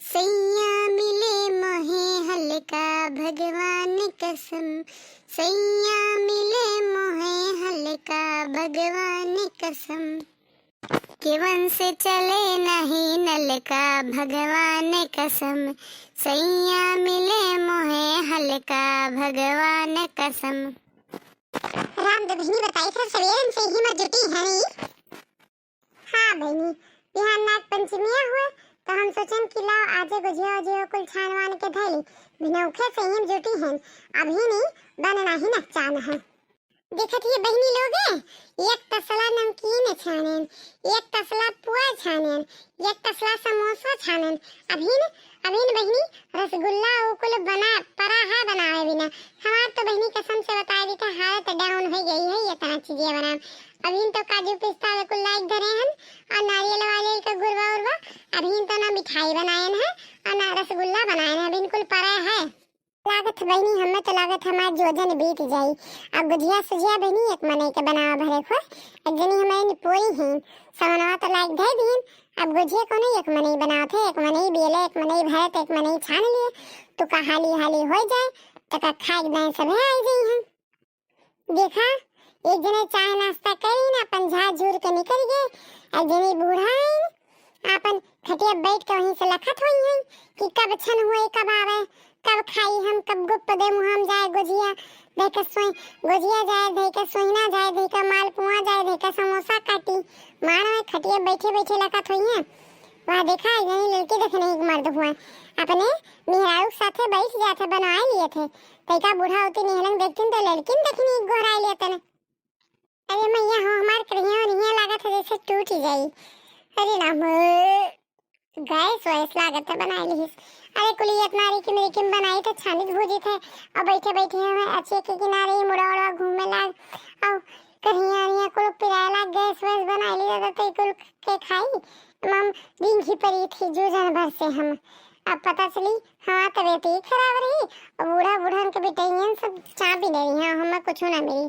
सैया मिले मोहे हल्का भगवान कसम, सैया मिले मोहे हल्का भगवान कसम, केवन से चले नहीं नलका भगवान कसम, सैया मिले मोहे हल्का भगवान कसम। राम तो बहनी बताई था सवेरे से ही मत जुटी है नहीं। हाँ बहनी, बिहान नाग पंचमिया हुए तो हम सोचन कि लाओ आजे गुजिया कुल छानवान के धैली बिना उखे से ही जुटी हैं। अभी नहीं बनना ही न चाहना है। देखत ये बहनी लोगे, एक तसला नमकीन छानेन, एक तसला पुआ छानेन, एक तसला समोसा छानेन। अभी बहनी रसगुल्ला उकुल बना परा है बनावे बिना। हमार तो बहनी कसम से बता दी था हालत डाउन हो गई है ये तना चीजें बना। अभी तो काजू पिस्ता कुल लाइक धरे हैं और नारियल वाले का गुरवा उरवा। अभी तो ना मिठाई बनाए हैं और ना रसगुल्ला बनाए हैं। अभी कुल परा है। लागत बहनी हमें तो लागत हमार जोजन बीत जाई। अब गुजिया सुजिया बहनी एक मने के बनावा भरे खो एक जनी हमारी पोई हैं समनवा तो लाइक धर दीन। अब गुजिया को नहीं एक मने बनाओ थे, एक मने बेले, एक मने भरत, एक मने छान लिए तो का हाली हाली हो जाए तो का खाए दाएं सब आ गई हैं। देखा एक जने चाय नाश्ता करी ना अपन झाड़ झूर के निकल गए। एक जनी बूढ़ा है अपन खटिया बैठ के वहीं से लखत हुई हैं कि कब छन हुए कब आवे कब खाई हम कब गुप्त दे मुहम जाए गुजिया देखे सोई गुजिया जाए देखे सोईना जाए देखे मालपुआ जाए देखे समोसा काटी मानो खटिया बैठे बैठे लखत हुई हैं। वहाँ देखा यही लड़की देखने एक मर्द हुआ अपने निहराऊ साथे बैठ जाते बनाए लिए थे तैका बूढ़ा होती निहलंग देखती तो लड़की देखनी एक गोहराई लेते न। अरे मैया हो हमार करिया और यहाँ लागत है जैसे टूट ही जाई। अरे राम गैस वैस लागत है बनाए ली। अरे कुलियत नारी की मेरी किम बनाई थे छानित भूजी थे और बैठे बैठे हमें अच्छे के किनारे मुड़ा उड़ा घूमे लाग और कहीं कुल पिराए लाग गैस वैस बनाई ली जाता तो कुल के खाई मम दिन ही परी थी जो जन भर से हम। अब पता चली हाँ तबीयत ही खराब रही और बूढ़ा बूढ़ा के बेटियां सब चाप ही नहीं हाँ हमें कुछ ना मिली।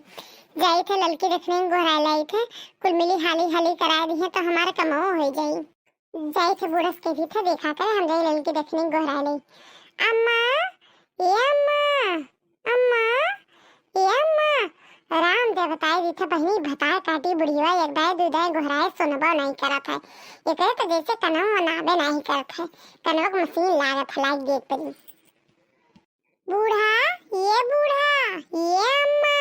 जाई थे लड़की देखने गोहरा लाई थे कुल मिली हाली हाली करा दी है तो हमारे कमाओ हो जाई। जाई थे बूढ़स के भी था देखा कर हम जाई लड़की देखने गोहरा लाई। अम्मा ये अम्मा अम्मा ये अम्मा राम दे बताई दी था बहनी भताए काटी बुढ़िया एक दाए दो दाए गोहराए सुनबो नहीं करा था। ये कहे तो जैसे कनव नाबे नहीं करत है कनवक मशीन लागत है लाइक गेट पर। बूढ़ा ये अम्मा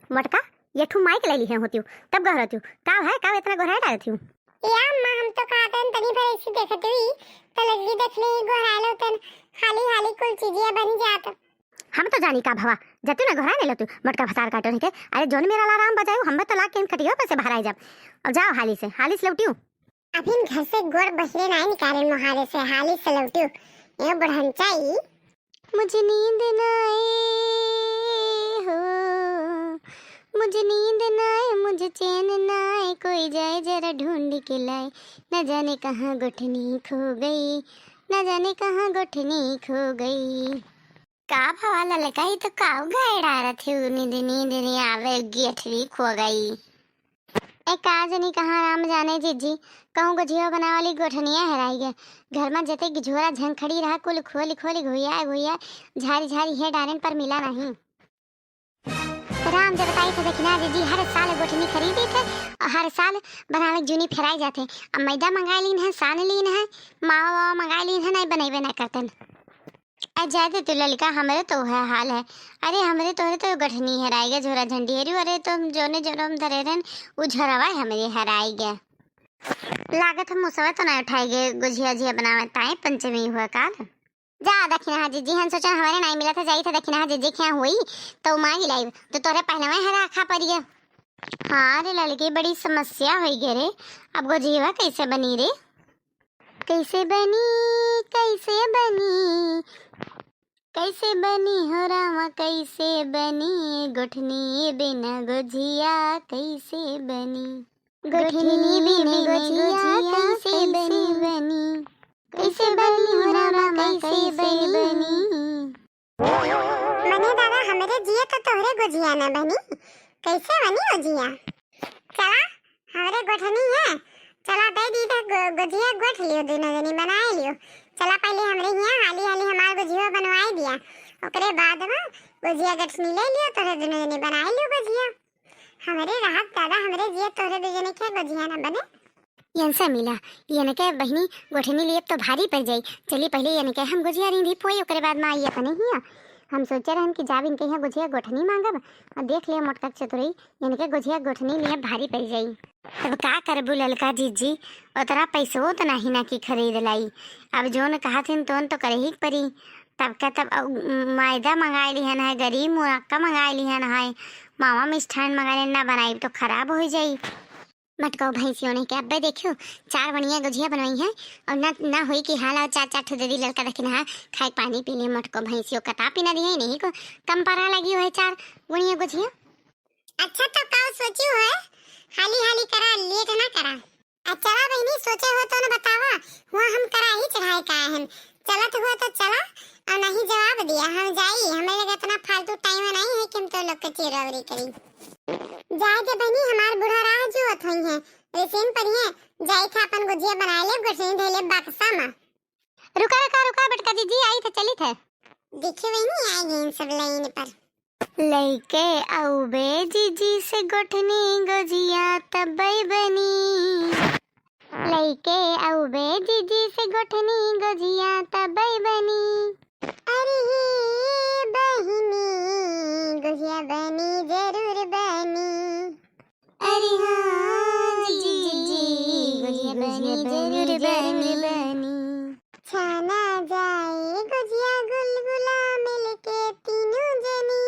मटका ये ठू माइक ले ली है होती हूँ तब गहरा थी का है का इतना गहरा डालती हूँ या अम्मा हम तो कहते हैं तनी भर इसी देखत हुई तो लगी देखले गोहरा लो तन खाली हाली कुल चीजें बन जात। हम तो जानी का भवा जतु ना गहरा ले लो तू मटका फसार काटो नहीं के। अरे जोन मेरा अलार्म बजायो हम तो लाके इन खटिया पे से बाहर आई जाब। अब जाओ हाली से लौटियो। अभी घर से गोड़ बहरे नहीं निकाले मुहारे से हाली से लौटियो। ये बढ़न चाहिए मुझे नींद ना हो मुझे नींद ना आए मुझे चैन ना आए कोई जाए जरा ढूंढ के लाए न जाने कहाँ गुठनी खो गई न जाने कहाँ गुठनी खो गई। का भवाला लगाई तो काव गाड़ा रही नींद नहीं आवे गेठरी खो गई। एक काजनी कहाँ राम जाने जीजी कहूँ गुजिया बना वाली गोठनिया हेराई गए घर में जते झोरा झंखड़ी रहा कुल खोली खोली घुइया झारी झारी है डारन पर मिला नहीं। राम जब बताई थे देखना जीजी हर साल गोठनी खरीदी थे और हर साल बनावे जूनी फेराई जाते। अब मैदा मंगा लीन है सान लीन है मावा मंगा लीन है नहीं बनेबे ना करतन। जाते तो लड़का हमारे तो है हाल है। अरे हमारे तो गठनी हराई गया झोरा झंडी हेरी अरे तो जोने हम धरे रहे वो झोरावा हमारे हराई गया। लागत हम मुसवा तो नहीं उठाई गए गुजिया बनावे ताए पंचमी हुआ काल। जा दक्षिणा जीजी हम सोचा हमारे नहीं मिला था जाई था दक्षिणा जीजी क्या हुई तो मांगी लाई तो तोरे पहले में हरा खा पड़ गया। हाँ रे लड़की बड़ी समस्या हो गई रे। अब गुजिया कैसे बनी रे कैसे बनी हो रामा कैसे बनी गुठनी बिना गुजिया कैसे बनी गुठनी बिना गुजिया कैसे बनी हो रामा कैसे बनी। मने दादा हमारे जिया तो तोहरे गुजिया ना बनी कैसे बनी गुजिया। चला हमारे गुठनी है चला दे दी तो गुजिया गोठ लियो, दोनों जनी बनाए लियो। चला पहले हमरे यहाँ हाली हाली हमार गुजिया बनवाई दिया, ओकरे बाद में गुजिया गठनी ले लियो, तोरे दोनों जनी बनाए लियो गुजिया। हमरे राहत दादा हमरे जिया तोरे दो जने के गुजिया ना बने। यनसा मिला यन के बहनी गोठनी लिए तो भारी पड़ जाई। चली पहले यन के हम गुजिया रही पोई, ओकरे बाद में आई अपने हिया। हम सोचे रहन कि जाब इनके यहाँ गुजिया गोठनी मांगब और देख ले मोटका चतुरई यन के गुजिया गोठनी लिए भारी पड़ जाई। अब का करबू ललका जीजी, उतरा पैसो तो नहीं ना कि खरीद लाई। अब जोन कहा थिन तोन तो करे ही परी। तब का तब मैदा मंगाए लिहन है, गरीब मुरक्का मंगाए लिहन है, मामा मिष्ठान मंगाए ना बनाई तो खराब हो जाई। मटकाओ भैंसियों ने क्या अब्बे देखियो 4 बढ़िया गुजिया बनवाई है और ना हुई कि हाला 4 ठो दे दी लड़का रखना है खाए पानी पी ले। मटको भैंसियों कता पीना दिए नहीं को कम पारा लगी हो है 4 बढ़िया गुजिया। अच्छा तो का सोची हो है, हाली हाली करा लेट ना करा। अच्छा बहनी सोचे हो तो न बतावा, हुआ हम करा ही चढ़ाए का है। चलत हुआ तो चला और नहीं जवाब दिया हम जाई। हमें लगा इतना फालतू टाइम नहीं है कि हम तो लोग के चिरवरी करी। जाए के बहनी हमार बूढ़ा राह जो होई है रेसिन पर है, जाई था अपन गुजिया बना ले गुठनी धे ले बक्सा में। रुका बटका दीदी आई थे चली थे। देखिए बहनी आई गई सब लाइन पर। लइके आउबे जीजी से गोठनी गुजिया तबई बनी। लइके आउबे जीजी से गोठनी गुजिया तबई बनी। अरे बहनी गुजिया बनी जरूर बनी। अरे हाँ जीजी गुजिया बनी जरूर बनी। छाना जाए गुजिया गुलगुला मिलके तीनों जनी।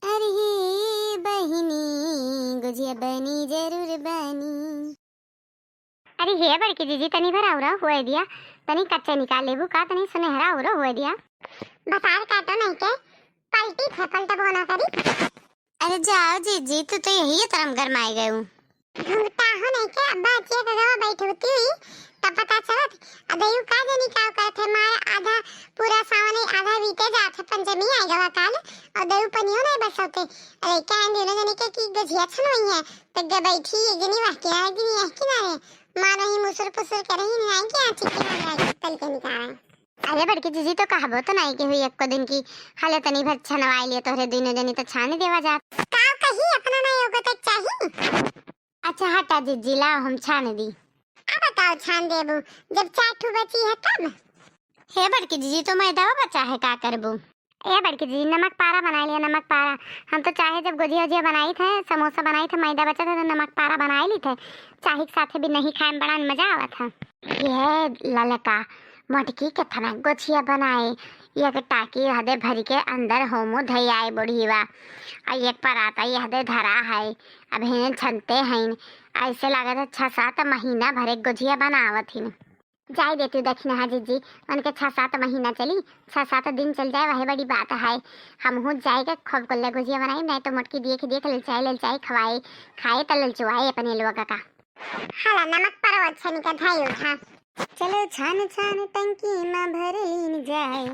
अरे बहिनी गुजिया बनी जरूर बनी। अरे हे बड़की जीजी तनी भरा उरा हुए दिया, तनी कच्चे निकाल लेबू का, तनी सुनहरा उरा हुए दिया। बसार काटो नहीं के पलटी थे पलटा बोना करी। अरे जाओ जीजी तू तो यही तरम गरमाए गए हूँ। घूमता हो नहीं के अब्बा चिया का गवा बैठी होती हुई तब पता चलत अदयु का जनी का करथे मार आधा पूरा सावने आधा बीते जात पंचमी आई गवा काल और दयु पनियो नहीं बसोते। अरे क्या दोनों जने के की गजिया छनोई है तो ग बैठी एक जनी वाक्य है जनी है किनारे मानो ही मुसुर पुसुर कर रही नहीं क्या ठीक है तल के निकाल। अरे बड़की जीजी तो कहबो तो नहीं कि हुई एक को दिन की हाले तनी भर छनवाई लिए तोहरे दोनों जनी तो छाने देवा जात का कही अपना नहीं होगा तो चाहिए। अच्छा हटा जीजी लाओ हम छाने दी। अब बताओ छान देबू जब 4 ठो बची है तब। हे बड़की जीजी तो मैदा बचा है का करबू। ए बड़की जीजी नमक पारा बना लिया, नमक पारा। हम तो चाहे जब गुजिया उजिया बनाई थे समोसा बनाई थे मैदा बचा था तो नमक पारा बनाए ली थे, चाहे के साथ भी नहीं खाए में बड़ा मजा आवा था। ये ललका मटकी के थना गुजिया बनाए एक टाकी हदे भर के अंदर होमो धई आए बुढ़ीवा और एक पराता ये हदे धरा है। अब हैं छनते हैं ऐसे लगा था 6-7 महीना भरे गुजिया बनावत ही। जाए देती दक्षिणा हाँ जीजी उनके 6-7 महीना चली 6-7 दिन चल जाए वही बड़ी बात है। हम हो जाएगा खूब कुल्ले गुजिया बनाई नहीं तो मटकी देख ललचाए खवाए खाए तो ललचुआए अपने लोग का। हाला नमक पर अच्छा निकल था उठा। चलो छान छान टंकी में भर लीन जाए।